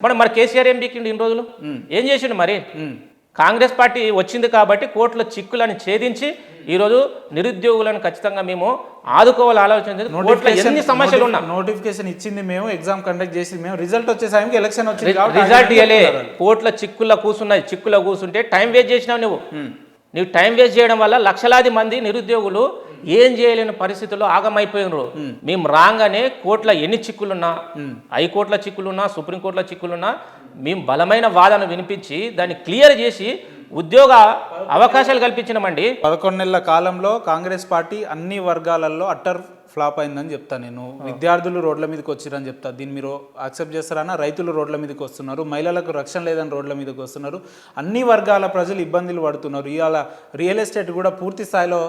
మరి కేసీఆర్ ఏం బీకిండు ఇన్ని రోజులు ఏం చేసిండు మరి కాంగ్రెస్ పార్టీ వచ్చింది కాబట్టి కోర్టుల చిక్కులను ఛేదించి ఈరోజు నిరుద్యోగులను ఖచ్చితంగా మేము ఆదుకోవాలి ఆలోచన ఎన్ని సమస్యలు ఉన్నా నోటిఫికేషన్ ఇచ్చింది మేము ఎగ్జామ్ కండక్ట్ చేసింది మేము రిజల్ట్ వచ్చేసారికి ఎలక్షన్ వచ్చింది రిజల్ట్ ఇవ్వలే కోర్టుల చిక్కుల్లో కూర్చుంటే టైం వేస్ట్ చేసినావు నువ్వు టైం వేస్ట్ చేయడం వల్ల లక్షలాది మంది నిరుద్యోగులు ఏం చేయలేని పరిస్థితుల్లో ఆగమైపోయినరు మేము రాగానే కోర్టుల ఎన్ని చిక్కులున్నా హైకోర్టుల చిక్కులున్నా సుప్రీంకోర్టుల చిక్కులున్నా మేము బలమైన వాదన వినిపించి దాన్ని క్లియర్ చేసి ఉద్యోగ అవకాశాలు కల్పించినామండి 11 నెలల కాలంలో కాంగ్రెస్ పార్టీ అన్ని వర్గాలలో అట్టర్ ఫ్లాప్ అయిందని చెప్తా నేను విద్యార్థులు రోడ్ల మీదకి వచ్చిరని చెప్తా దీన్ని మీరు యాక్సెప్ట్ చేస్తారన్నా రైతులు రోడ్ల మీదకి వస్తున్నారు మహిళలకు రక్షణ లేదని రోడ్ల మీదకి వస్తున్నారు అన్ని వర్గాల ప్రజలు ఇబ్బందులు పడుతున్నారు ఇవాళ రియల్ ఎస్టేట్ కూడా పూర్తి స్థాయిలో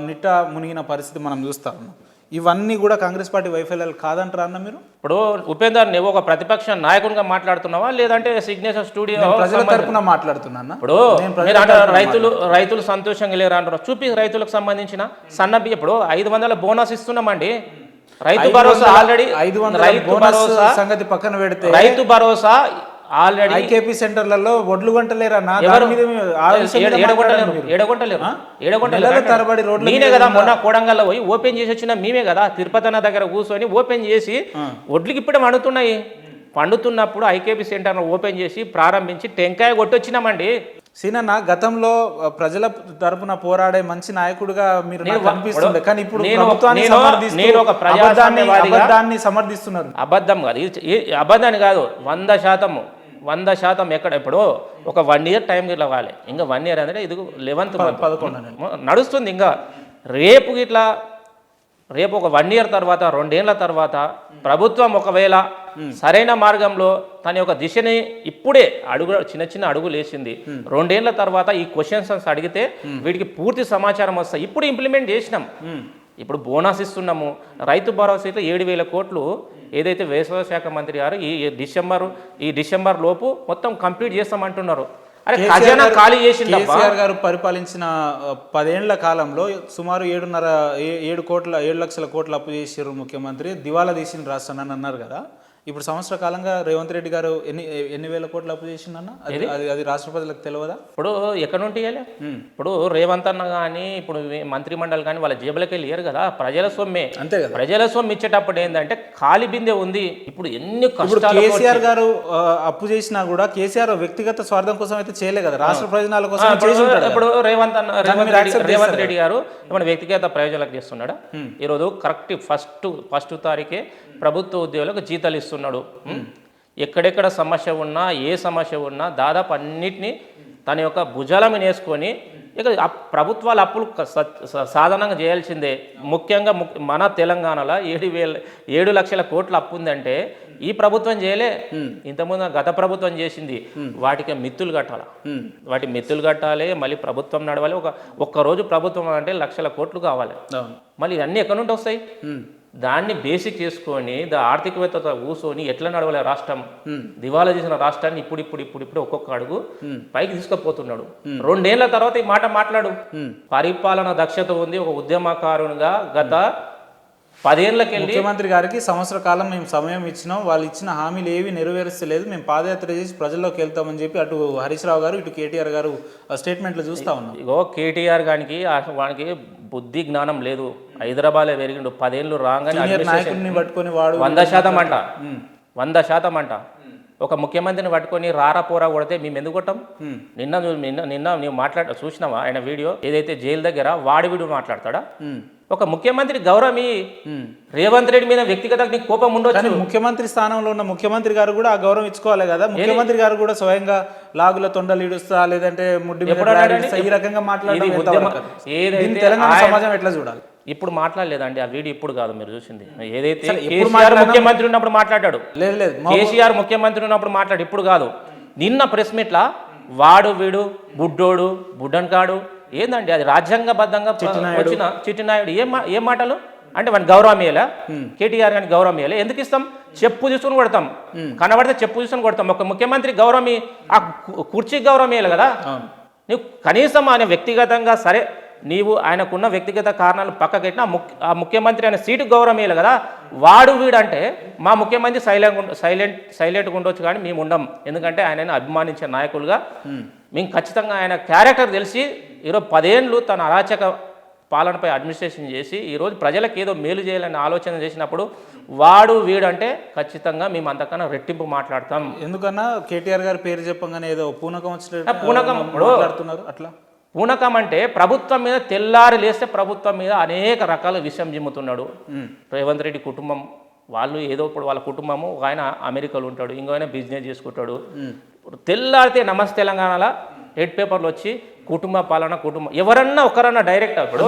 నిట్ట మునిగిన పరిస్థితి మనం చూస్తాము ఇవన్నీ కూడా కాంగ్రెస్ పార్టీ వైఫల్యాలు కాదంటారా అన్న మీరు ఇప్పుడు ఉపేందర్ నువ్వు ఒక ప్రతిపక్ష నాయకునిగా మాట్లాడుతున్నావా లేదంటే సిగ్నేచర్ స్టూడియో ప్రజల తరపున మాట్లాడుతున్నా ఇప్పుడు రైతులు సంతోషంగా లేరు అంటున్నారు చూపి రైతులకు సంబంధించిన సన్న బియ్యం ఇప్పుడు 500 బోనస్ ఇస్తున్నామండి రైతు భరోసా ఆల్రెడీ 500 బోనస్ సంగతి పక్కన పెడితే రైతు భరోసా ఆల్రెడీ ఐకేపీ సెంటర్లలో వడ్లు గంటలేరన్నా తరబడి రోడ్లు నేనే కదా మొన్న కోడంగల్లో పోయి ఓపెన్ చేసి వచ్చిన మేమే కదా తిరుపతి అన్న దగ్గర కూర్చొని ఓపెన్ చేసి వడ్లకి ఇప్పుడే పండుతున్నప్పుడు ఐకేపీ సెంటర్ ఓపెన్ చేసి ప్రారంభించి టెంకాయ కొట్టొచ్చినామండి సీనన్న గతంలో ప్రజల తరపున పోరాడే మంచి నాయకుడుగా మీరు కనిపిస్తుంది కానీ ఇప్పుడు అబద్ధాన్ని సమర్థిస్తున్నారు అబద్ధం కాదు అబద్ధాన్ని కాదు 100% ఎక్కడ ఇప్పుడు ఒక 1 year టైం ఇవ్వాలి ఇంకా 1 year అంటే ఇది 11th నడుస్తుంది ఇంకా రేపు ఒక 1 year తర్వాత 2 ఏళ్ల తర్వాత ప్రభుత్వం ఒకవేళ సరైన మార్గంలో తన యొక్క దిశని ఇప్పుడే చిన్న అడుగులు వేసింది 2 ఏళ్ల తర్వాత ఈ క్వశ్చన్స్ అడిగితే వీటికి పూర్తి సమాచారం వస్తాయి ఇప్పుడు ఇంప్లిమెంట్ చేసినాం ఇప్పుడు బోనస్ ఇస్తున్నాము రైతు భరోసా 7,000 కోట్లు ఏదైతే వ్యవసాయ శాఖ మంత్రి గారు ఈ డిసెంబర్ లోపు మొత్తం కంప్లీట్ చేస్తామంటున్నారు ఖజానా ఖాళీ చేసింది కేసీఆర్ గారు పరిపాలించిన 10 ఏళ్ల కాలంలో సుమారు 7 లక్షల కోట్ల అప్పు చేసారు ముఖ్యమంత్రి దివాలా తీసిన రాష్ట్రాన్ని అని అన్నారు కదా ఇప్పుడు సంవత్సర కాలంగా రేవంత్ రెడ్డి గారు ఎన్ని వేల కోట్ల అప్పు చేసిందన్న అది రాష్ట్ర ప్రజలకు తెలియదా ఇప్పుడు ఎక్కడ నుండి ఇప్పుడు రేవంత్ అన్న కానీ ఇప్పుడు మంత్రి మండలి కానీ వాళ్ళ జేబులకి వెళ్ళి ఇయ్యరు కదా ప్రజల సొమ్మే అంతే కదా ప్రజల సొమ్ము ఇచ్చేటప్పుడు ఏంటంటే ఖాళీ బిందె ఉంది ఇప్పుడు ఎన్ని కేసీఆర్ గారు అప్పు చేసినా కూడా కేసీఆర్ వ్యక్తిగత స్వార్థం కోసం అయితే చేయలే కదా రాష్ట్ర ప్రయోజనాల కోసం ఇప్పుడు రేవంత్ రెడ్డి గారు ఏమైనా వ్యక్తిగత ప్రయోజనాలకు చేస్తున్నాడా ఈరోజు కరెక్ట్ ఫస్ట్ తారీఖే ప్రభుత్వ ఉద్యోగులకు జీతాలు ఇస్తున్నాడు ఎక్కడెక్కడ సమస్య ఉన్నా ఏ సమస్య ఉన్నా దాదాపు అన్నిటినీ తన యొక్క భుజాల మీద వేసుకొని ఇక ప్రభుత్వాలు అప్పులు సాధారణంగా చేయాల్సిందే ముఖ్యంగా మన తెలంగాణలో 7 లక్షల కోట్ల అప్పు ఉందంటే ఈ ప్రభుత్వం చేయలే ఇంతకుముందు గత ప్రభుత్వం చేసింది వాటికి మిత్తులు కట్టాలి మళ్ళీ ప్రభుత్వం నడవాలి ఒక్కరోజు ప్రభుత్వం అంటే లక్షల కోట్లు కావాలి మళ్ళీ ఇవన్నీ ఎక్కడి నుండి వస్తాయి దాన్ని బేసిక్ చేసుకొని ఆర్థికవేత్తతో కూర్చొని ఎట్లా నడవాలి రాష్ట్రం దివాలా చేసిన రాష్ట్రాన్ని ఇప్పుడు ఒక్కొక్క అడుగు పైకి తీసుకుపోతున్నాడు 2 ఏళ్ల తర్వాత ఈ మాట మాట్లాడు పరిపాలన దక్షత ఉంది ఒక ఉద్యమకారునిగా గత 10 ఏళ్ళకెళ్ళి ముఖ్యమంత్రి గారికి సంవత్సర కాలం మేము సమయం ఇచ్చినాం వాళ్ళు ఇచ్చిన హామీలు ఏవి నెరవేర్చలేదు మేము పాదయాత్ర చేసి ప్రజల్లోకి వెళ్తామని చెప్పి అటు హరీష్ రావు గారు ఇటు కేటీఆర్ గారు స్టేట్మెంట్లు చూస్తా ఉన్నాం కేటీఆర్ గారికి వానికి బుద్ధి జ్ఞానం లేదు హైదరాబాద్ పెరిగిండు 10 ఏళ్ళు రాగానే పట్టుకొని వాడు 100% అంట ఒక ముఖ్యమంత్రిని పట్టుకొని రారా పోరా కొడితే మేము ఎందుకు కొట్టాం నిన్న నువ్వు చూసినావా ఆయన వీడియో ఏదైతే జైలు దగ్గర వీడు మాట్లాడతాడా ఒక ముఖ్యమంత్రి గౌరవమి రేవంత్ రెడ్డి మీద వ్యక్తిగత కోపం ఉండొచ్చు ముఖ్యమంత్రి స్థానంలో ఉన్న ముఖ్యమంత్రి గారు కూడా ఆ గౌరవం ఇచ్చుకోవాలి కదా ముఖ్యమంత్రి గారు కూడా స్వయంగా లాగుల తొండలు ఇడుస్తా లేదంటే ముడ్డి ఈ రకంగా మాట్లాడడం తెలంగాణ సమాజం ఎట్లా చూడాలి ఇప్పుడు మాట్లాడలేదండి ఆ వీడియో ఇప్పుడు కాదు మీరు చూసింది ఏదైతే ముఖ్యమంత్రి ఉన్నప్పుడు మాట్లాడాడు లేదు కేసీఆర్ ముఖ్యమంత్రి ఉన్నప్పుడు మాట్లాడు ఇప్పుడు కాదు నిన్న ప్రెస్ మీట్లా వీడు బుడ్డన్ కాడు ఏందండి అది రాజ్యాంగబద్ధంగా వచ్చిన చిట్టినాయుడు ఏం మాటలు అంటే వాడిని గౌరవం ఇయ్యాలా కేటీఆర్ గారికి గౌరవం ఇయ్యాలి ఎందుకు ఇస్తాం చెప్పు తీసుకుని కొడతాం కనబడితే చెప్పు తీసుకుని కొడతాం ఒక ముఖ్యమంత్రి గౌరవం ఆ కుర్చీకి గౌరవం ఇయ్యాలి కదా నువ్వు కనీసం ఆయన వ్యక్తిగతంగా సరే నీవు ఆయనకున్న వ్యక్తిగత కారణాలు పక్కకెట్టిన ఆ ముఖ్యమంత్రి అనే సీటు గౌరవం ఇవ్వాలి కదా. వాడు వీడంటే మా ముఖ్యమంత్రి సైలెంట్గా ఉండొచ్చు కానీ మేము ఉండం. ఎందుకంటే ఆయనను అభిమానించే నాయకులుగా మేము ఖచ్చితంగా ఆయన క్యారెక్టర్ తెలిసి ఈరోజు 10 ఏళ్ళు తన అరాచక పాలనపై అడ్మినిస్ట్రేషన్ చేసి ఈరోజు ప్రజలకు ఏదో మేలు చేయాలని ఆలోచన చేసినప్పుడు వాడు వీడంటే ఖచ్చితంగా మేము అంతకన్నా రెట్టింపు మాట్లాడతాం. ఎందుకన్నా కేటీఆర్ గారి పేరు చెప్పగానే ఏదో పూనకం పూనకం మాట్లాడుతున్నారు. అట్లా పూనకం అంటే ప్రభుత్వం మీద తెల్లారి లేస్తే ప్రభుత్వం మీద అనేక రకాల విషయం జిమ్ముతున్నాడు. రేవంత్ రెడ్డి కుటుంబం వాళ్ళు ఏదో ఇప్పుడు వాళ్ళ కుటుంబము ఒక ఆయన అమెరికాలో ఉంటాడు, ఇంకో ఆయన బిజినెస్ చేసుకుంటాడు. తెల్లారితే నమస్తే తెలంగాణలో రెడ్ పేపర్లు వచ్చి కుటుంబ పాలన ఎవరన్నా ఒకరన్నా డైరెక్ట్ ఇప్పుడు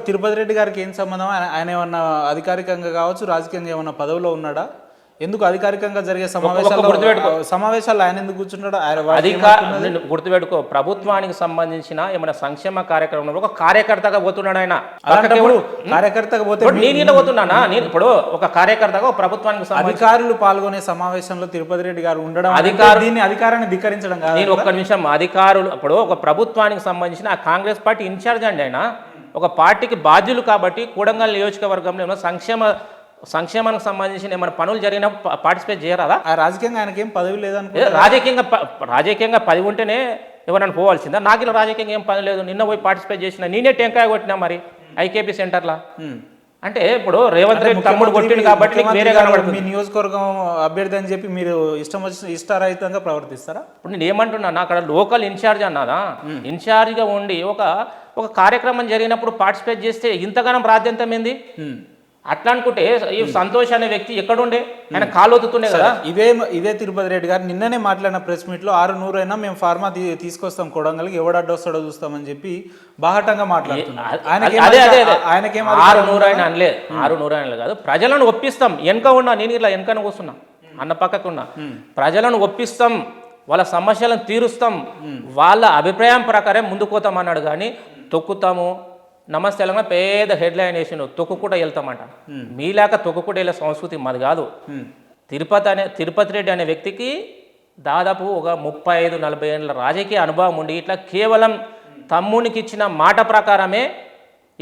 తిరుపతి రెడ్డి గారికి ఏం సంబంధం? ఆయన ఏమన్నా అధికారికంగా కావచ్చు రాజకీయంగా ఏమన్నా పదవిలో ఉన్నాడా? ఎందుకు అధికారికంగా జరిగే సమావేశాలు ఆయన ఎందుకు కూర్చుంటాడు? గుర్తుపెట్టుకో, ప్రభుత్వానికి సంబంధించిన ఏమైనా సంక్షేమ కార్యక్రమంలో ఒక కార్యకర్తగా పోతున్నాడు ఆయన. కార్యకర్తగా పోతే నేను పోతున్నానా? నేను ఇప్పుడు ఒక కార్యకర్తగా ప్రభుత్వానికి అధికారులు పాల్గొనే సమావేశంలో తిరుపతి రెడ్డి గారు ఉండడం అధికారాన్ని ధిక్కరించడం కాదు. నేను ఒక్క నిమిషం, అధికారులు ఇప్పుడు ఒక ప్రభుత్వానికి సంబంధించిన ఆ కాంగ్రెస్ పార్టీ ఇన్ఛార్జ్ అండి ఆయన. ఒక పార్టీకి బాధ్యులు కాబట్టి కూడంగల్ నియోజకవర్గంలో ఏమైనా సంక్షేమానికి సంబంధించిన ఏమైనా పనులు జరిగినా పార్టిసిపేట్ చేయరాదా? రాజకీయంగా ఆయనకి ఏం పదవి లేదని. రాజకీయంగా పదవి ఉంటేనే ఎవరైనా పోవాల్సిందా? నాకు ఇలా రాజకీయంగా ఏం పని లేదు. నిన్న పోయి పార్టిసిపేట్ చేసిన నేనే టెంకాయ కొట్టినా మరి ఐకేపీ సెంటర్లా. అంటే ఇప్పుడు రేవంత్ రెడ్డి తమ్ముడు కొట్టింది కాబట్టి వేరే కనబడుతుంది. మీ నియోజకవర్గం అభ్యర్థి అని చెప్పి మీరు ఇష్టారహితంగా ప్రవర్తిస్తారా? ఇప్పుడు నేను ఏమంటున్నాను, అక్కడ లోకల్ ఇన్ఛార్జ్ అన్నదా, ఇన్ఛార్జ్గా ఉండి ఒక కార్యక్రమం జరిగినప్పుడు పార్టిసిపేట్ చేస్తే ఇంతగానం ప్రాధాన్యత ఏంది? అట్లా అనుకుంటే ఈ సంతోష్ అనే వ్యక్తి ఎక్కడుండే ఆయన కాలొత్తుతుండే కదా. ఇదే తిరుపతి రెడ్డి గారు నిన్ననే మాట్లాడిన ప్రెస్ మీట్ లో 600 అయినా మేము ఫార్మా తీసుకొస్తాం కొడంగల్కి, ఎవడడ్డొస్తాడో చూస్తామని చెప్పి బాహటంగా మాట్లాడుతున్నారు. 600 అయినా అనలేదు, 600 అయినా కాదు, ప్రజలను ఒప్పిస్తాం. వెనక ఉన్నా, నేను ఇట్లా వెనకన కూర్చున్నా, అన్న పక్కకున్నా, ప్రజలను ఒప్పిస్తాం, వాళ్ళ సమస్యలను తీరుస్తాం, వాళ్ళ అభిప్రాయం ప్రకారం ముందుకు పోతాం అన్నాడు. కానీ తొక్కుతాము నమస్తే తెలంగాణ పెద్ద హెడ్లైన్ వేసిండు, తొక్కుకుంటూ వెళ్తామంట. మీలాక తొక్కుకుంటూ వెళ్ళే సంస్కృతి మాది కాదు. తిరుపతి రెడ్డి అనే వ్యక్తికి దాదాపు ఒక 35-40 ఏళ్ళ రాజకీయ అనుభవం ఉండి ఇట్లా కేవలం తమ్మునికి ఇచ్చిన మాట ప్రకారమే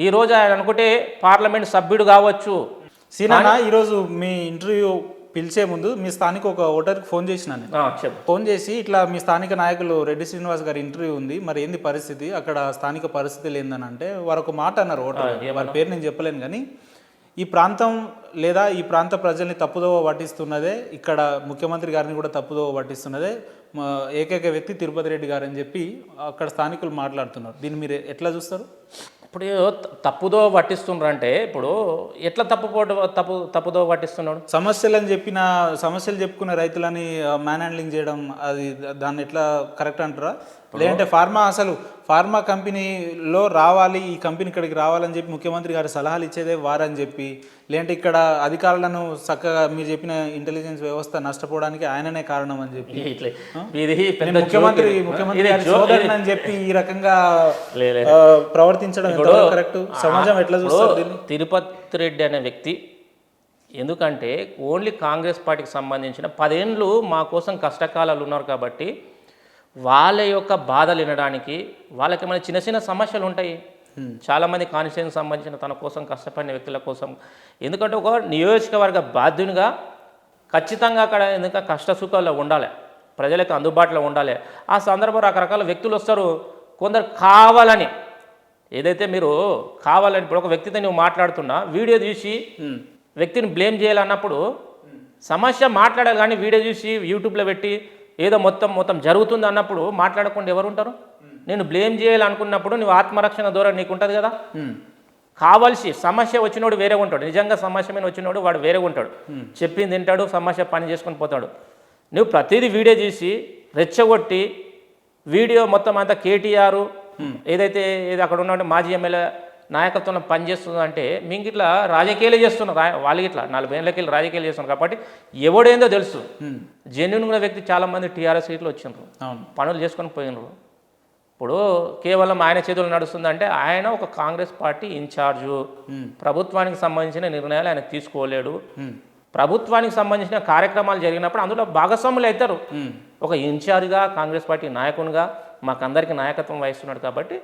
ఈరోజు ఆయన అనుకుంటే పార్లమెంట్ సభ్యుడు కావచ్చు. సీనా ఈరోజు మీ ఇంటర్వ్యూ పిలిచే ముందు మీ స్థానిక ఒక ఓటర్కి ఫోన్ చేసిన, ఫోన్ చేసి ఇట్లా మీ స్థానిక నాయకులు రెడ్డి శ్రీనివాస్ గారి ఇంటర్వ్యూ ఉంది, మరి ఏంది పరిస్థితి అక్కడ స్థానిక పరిస్థితులు ఏందని అంటే వారు ఒక మాట అన్నారు. ఓటర్ వారి పేరు నేను చెప్పలేను, కానీ ఈ ప్రాంతం లేదా ఈ ప్రాంత ప్రజల్ని తప్పుదోవ పట్టిస్తున్నదే, ఇక్కడ ముఖ్యమంత్రి గారిని కూడా తప్పుదోవ పట్టిస్తున్నదే ఏకైక వ్యక్తి తిరుపతి రెడ్డి గారు అని చెప్పి అక్కడ స్థానికులు మాట్లాడుతున్నారు. దీన్ని మీరు ఎట్లా చూస్తారు? ఇప్పుడు తప్పుదో పట్టిస్తుండ్రు అంటే ఇప్పుడు ఎట్లా తప్పుదో పట్టిస్తున్నాడు? సమస్యలు చెప్పుకునే రైతులని మ్యాన్ హ్యాండ్లింగ్ చేయడం, అది దాన్ని ఎట్లా కరెక్ట్ అంటారా? లేదంటే ఫార్మా కంపెనీలో రావాలి, ఈ కంపెనీ ఇక్కడికి రావాలని చెప్పి ముఖ్యమంత్రి గారు సలహాలు ఇచ్చేదే వారని చెప్పి, లేదంటే ఇక్కడ అధికారులను చక్కగా మీరు చెప్పిన ఇంటెలిజెన్స్ వ్యవస్థ నష్టపోవడానికి ఆయననే కారణం అని చెప్పి, ముఖ్యమంత్రి సోదరుని అని చెప్పి ఈ రకంగా ప్రవర్తించడం కరెక్ట్? సమాజం ఎట్లా చూస్తారు? తిరుపతి రెడ్డి అనే వ్యక్తి ఎందుకంటే ఓన్లీ కాంగ్రెస్ పార్టీకి సంబంధించిన 10 ఏళ్ళు మా కోసం కష్టకాలాలు ఉన్నారు కాబట్టి వాళ్ళ యొక్క బాధలు వినడానికి, వాళ్ళకి మన చిన్న చిన్న సమస్యలు ఉంటాయి. చాలామంది కాన్స్టిట్యూన్సీకి సంబంధించిన తన కోసం కష్టపడిన వ్యక్తుల కోసం, ఎందుకంటే ఒక నియోజకవర్గ బాధ్యునిగా ఖచ్చితంగా అక్కడ ఎందుకంటే కష్ట సుఖాల్లో ఉండాలి, ప్రజలకు అందుబాటులో ఉండాలి. ఆ సందర్భంలో రకరకాల వ్యక్తులు వస్తారు. కొందరు కావాలని, ఏదైతే మీరు కావాలని ఇప్పుడు ఒక వ్యక్తితో నువ్వు మాట్లాడుతున్నా వీడియో చూసి వ్యక్తిని బ్లేమ్ చేయాలన్నప్పుడు సమస్య మాట్లాడాలి, కానీ వీడియో చూసి యూట్యూబ్లో పెట్టి ఏదో మొత్తం జరుగుతుంది అన్నప్పుడు మాట్లాడకుండా ఎవరు ఉంటారు? నేను బ్లేమ్ చేయాలనుకున్నప్పుడు నువ్వు ఆత్మరక్షణ ద్వారా నీకు ఉంటుంది కదా. కావాల్సి సమస్య వచ్చినోడు వేరే ఉంటాడు, నిజంగా సమస్య మీద వచ్చినోడు వాడు వేరే ఉంటాడు, చెప్పింది తింటాడు, సమస్య పని చేసుకొని పోతాడు. నువ్వు ప్రతిదీ వీడియో చూసి రెచ్చగొట్టి వీడియో మొత్తం అంతా కేటీఆర్ ఏదైతే అక్కడ ఉన్న మాజీ ఎమ్మెల్యే నాయకత్వంలో పనిచేస్తుందంటే మీకు ఇట్లా రాజకీయాలు చేస్తున్నారు. వాళ్ళు ఇట్లా 40 ఏళ్ళకి రాజకీయాలు చేస్తున్నారు కాబట్టి ఎవడేందో తెలుసు. జెన్యున్ వ్యక్తి చాలామంది టీఆర్ఎస్ సీట్లు వచ్చిండ్రు, పనులు చేసుకొని పోయినరు. ఇప్పుడు కేవలం ఆయన చేతులు నడుస్తుందంటే ఆయన ఒక కాంగ్రెస్ పార్టీ ఇన్ఛార్జు, ప్రభుత్వానికి సంబంధించిన నిర్ణయాలు ఆయన తీసుకోలేడు. ప్రభుత్వానికి సంబంధించిన కార్యక్రమాలు జరిగినప్పుడు అందులో భాగస్వాములు అవుతారు. ఒక ఇన్ఛార్జ్గా కాంగ్రెస్ పార్టీ నాయకునిగా మాకందరికీ నాయకత్వం వహిస్తున్నాడు కాబట్టి